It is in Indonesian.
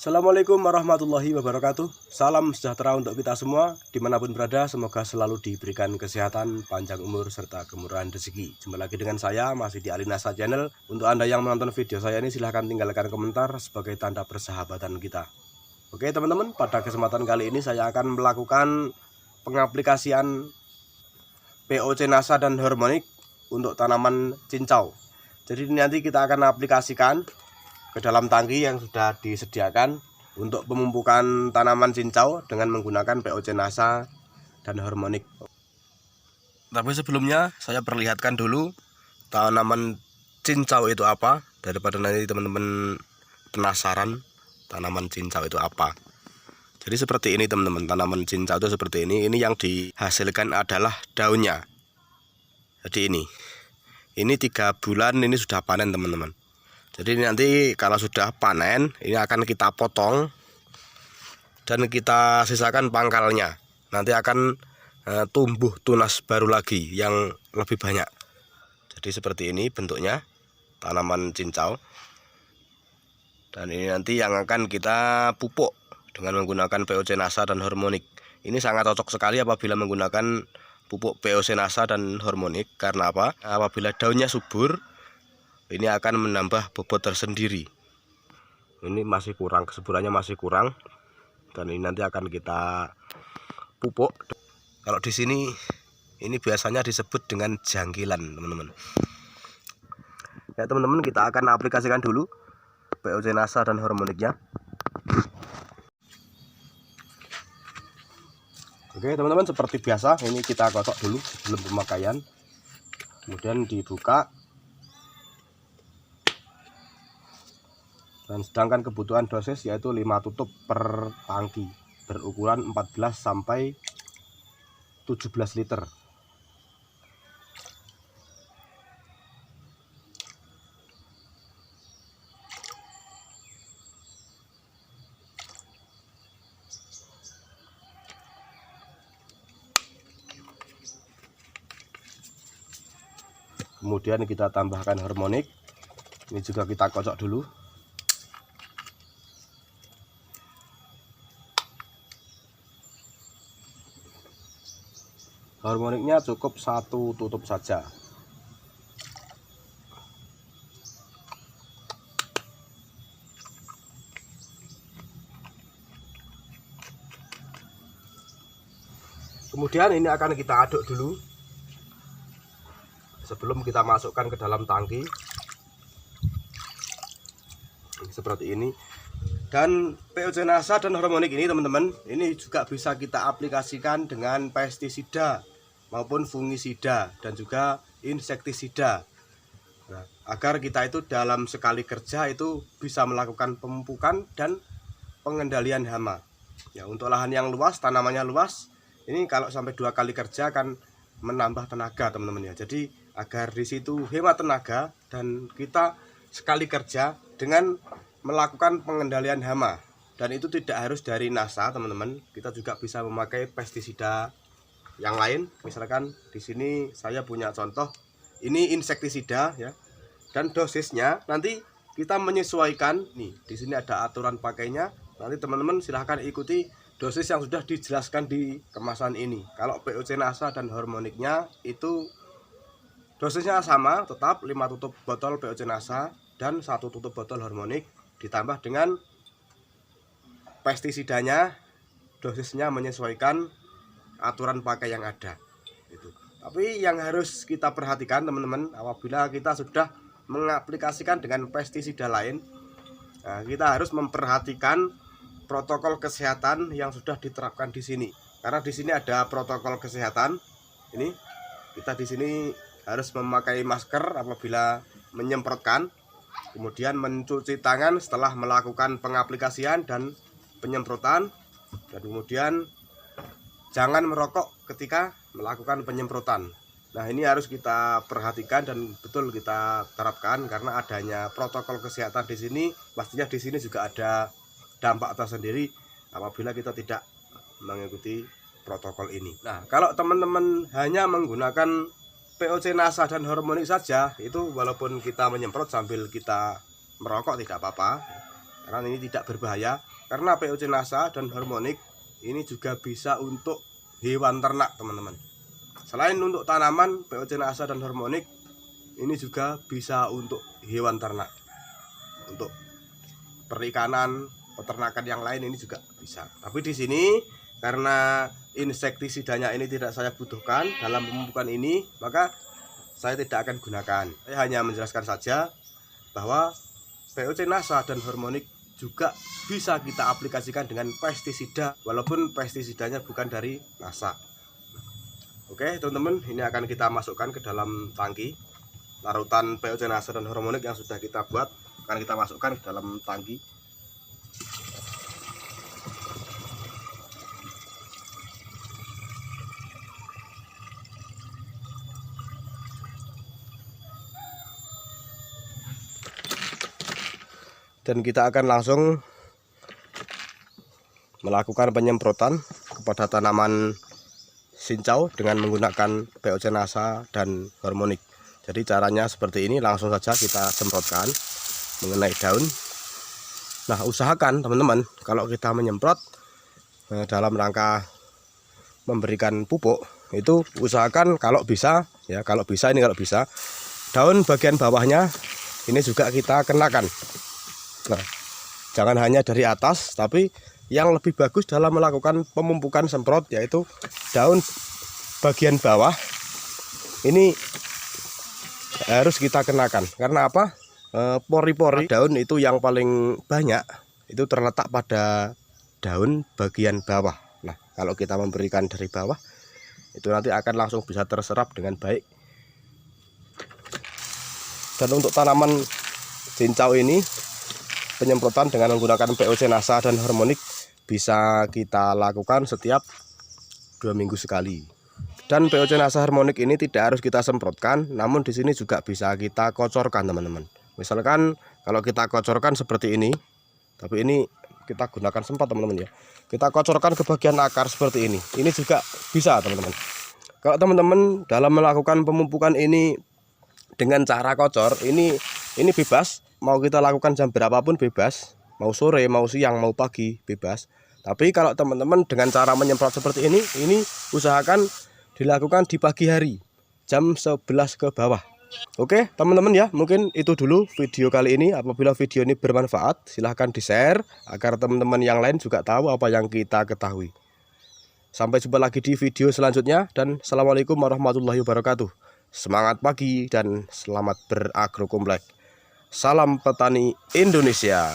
Assalamualaikum warahmatullahi wabarakatuh. Salam sejahtera untuk kita semua dimanapun berada. Semoga selalu diberikan kesehatan, panjang umur, serta kemurahan rezeki. Jumpa lagi dengan saya, masih di Alinasa Channel. Untuk Anda yang menonton video saya ini, silahkan tinggalkan komentar sebagai tanda persahabatan kita. Oke teman-teman, pada kesempatan kali ini saya akan melakukan pengaplikasian POC NASA dan Harmonic untuk tanaman cincau. Jadi nanti kita akan aplikasikan ke dalam tangki yang sudah disediakan untuk pemumpukan tanaman cincau dengan menggunakan POC NASA dan Harmonic. Tapi sebelumnya saya perlihatkan dulu tanaman cincau itu apa, daripada nanti teman-teman penasaran tanaman cincau itu apa. Jadi seperti ini teman-teman, tanaman cincau itu seperti ini. Ini yang dihasilkan adalah daunnya. Jadi ini 3 bulan ini sudah panen teman-teman. Jadi nanti kalau sudah panen, ini akan kita potong dan kita sisakan pangkalnya. Nanti akan tumbuh tunas baru lagi yang lebih banyak. Jadi seperti ini bentuknya tanaman cincau. Dan ini nanti yang akan kita pupuk dengan menggunakan POC NASA dan Harmonic. Ini sangat cocok sekali apabila menggunakan pupuk POC NASA dan Harmonic. Karena apa? Apabila daunnya subur, ini akan menambah bobot tersendiri. Ini masih kurang, kesuburannya masih kurang, dan ini nanti akan kita pupuk. Kalau di sini ini biasanya disebut dengan jangkilan teman-teman. Ya teman-teman, kita akan aplikasikan dulu POC NASA dan Harmonicnya. Oke teman-teman, seperti biasa ini kita gosok dulu sebelum pemakaian, kemudian dibuka. Dan sedangkan kebutuhan dosis yaitu 5 tutup per tangki berukuran 14 sampai 17 liter. Kemudian kita tambahkan Harmonic. Ini juga kita kocok dulu. Harmonicnya cukup 1 tutup saja. Kemudian ini akan kita aduk dulu sebelum kita masukkan ke dalam tangki. Seperti ini. Dan POC NASA dan Harmonic ini teman-teman, ini juga bisa kita aplikasikan dengan pestisida maupun fungisida dan juga insektisida. Nah, agar kita itu dalam sekali kerja itu bisa melakukan pemupukan dan pengendalian hama. Ya, untuk lahan yang luas, tanamannya luas, ini kalau sampai 2 kali kerja akan menambah tenaga teman-teman ya. Jadi agar di situ hemat tenaga dan kita sekali kerja dengan melakukan pengendalian hama. Dan itu tidak harus dari NASA teman-teman. Kita juga bisa memakai pestisida yang lain. Misalkan di sini saya punya contoh, ini insektisida ya. Dan dosisnya nanti kita menyesuaikan. Nih, di sini ada aturan pakainya. Nanti teman-teman silahkan ikuti dosis yang sudah dijelaskan di kemasan ini. Kalau POC NASA dan Harmonicnya itu dosisnya sama, tetap 5 tutup botol POC NASA dan 1 tutup botol Harmonic, ditambah dengan pestisidanya, dosisnya menyesuaikan aturan pakai yang ada itu. Tapi yang harus kita perhatikan teman-teman, apabila kita sudah mengaplikasikan dengan pestisida lain, nah, kita harus memperhatikan protokol kesehatan yang sudah diterapkan di sini. Karena di sini ada protokol kesehatan. Ini kita di sini harus memakai masker apabila menyemprotkan, kemudian mencuci tangan setelah melakukan pengaplikasian dan penyemprotan, dan kemudian jangan merokok ketika melakukan penyemprotan. Nah, ini harus kita perhatikan dan betul kita terapkan karena adanya protokol kesehatan di sini. Pastinya di sini juga ada dampak tersendiri apabila kita tidak mengikuti protokol ini. Nah, kalau teman-teman hanya menggunakan POC NASA dan Harmonic saja, itu walaupun kita menyemprot sambil kita merokok tidak apa-apa. karena ini tidak berbahaya. Karena POC NASA dan hormonik ini juga bisa untuk hewan ternak teman-teman. Selain untuk tanaman, POC NASA dan hormonik ini juga bisa untuk hewan ternak, untuk perikanan, peternakan yang lain ini juga bisa. Tapi di sini karena insektisidanya ini tidak saya butuhkan dalam pemupukan ini, maka saya tidak akan gunakan. Saya hanya menjelaskan saja bahwa POC NASA dan hormonik juga bisa kita aplikasikan dengan pestisida, walaupun pestisidanya bukan dari NASA. Oke teman-teman, ini akan kita masukkan ke dalam tangki. Larutan POC NASA dan hormonik yang sudah kita buat akan kita masukkan ke dalam tangki. Dan kita akan langsung melakukan penyemprotan kepada tanaman cincau dengan menggunakan POC NASA dan hormonik. Jadi caranya seperti ini, langsung saja kita semprotkan mengenai daun. Nah, usahakan teman-teman kalau kita menyemprot dalam rangka memberikan pupuk, itu usahakan kalau bisa kalau bisa daun bagian bawahnya ini juga kita kenakan. Nah, jangan hanya dari atas, tapi yang lebih bagus dalam melakukan pemupukan semprot yaitu daun bagian bawah ini harus kita kenakan. Karena apa? Pori-pori daun itu yang paling banyak itu terletak pada daun bagian bawah. Nah, kalau kita memberikan dari bawah itu nanti akan langsung bisa terserap dengan baik. Dan untuk tanaman cincau ini penyemprotan dengan menggunakan POC NASA dan hormonik bisa kita lakukan setiap 2 minggu sekali. Dan POC NASA hormonik ini tidak harus kita semprotkan, namun di sini juga bisa kita kocorkan teman-teman. Misalkan kalau kita kocorkan seperti ini, tapi ini kita gunakan sempat teman-teman ya. Kita kocorkan ke bagian akar seperti ini. Ini juga bisa teman-teman. Kalau teman-teman dalam melakukan pemupukan ini dengan cara kocor, ini bebas. Mau kita lakukan jam berapapun bebas. Mau sore, mau siang, mau pagi bebas. Tapi kalau teman-teman dengan cara menyemprot seperti ini usahakan dilakukan di pagi hari jam 11 ke bawah. Oke teman-teman ya, mungkin itu dulu video kali ini. Apabila video ini bermanfaat, silahkan di-share agar teman-teman yang lain juga tahu apa yang kita ketahui. Sampai jumpa lagi di video selanjutnya, dan assalamualaikum warahmatullahi wabarakatuh. Semangat pagi dan selamat beragrokomplek. Salam petani Indonesia.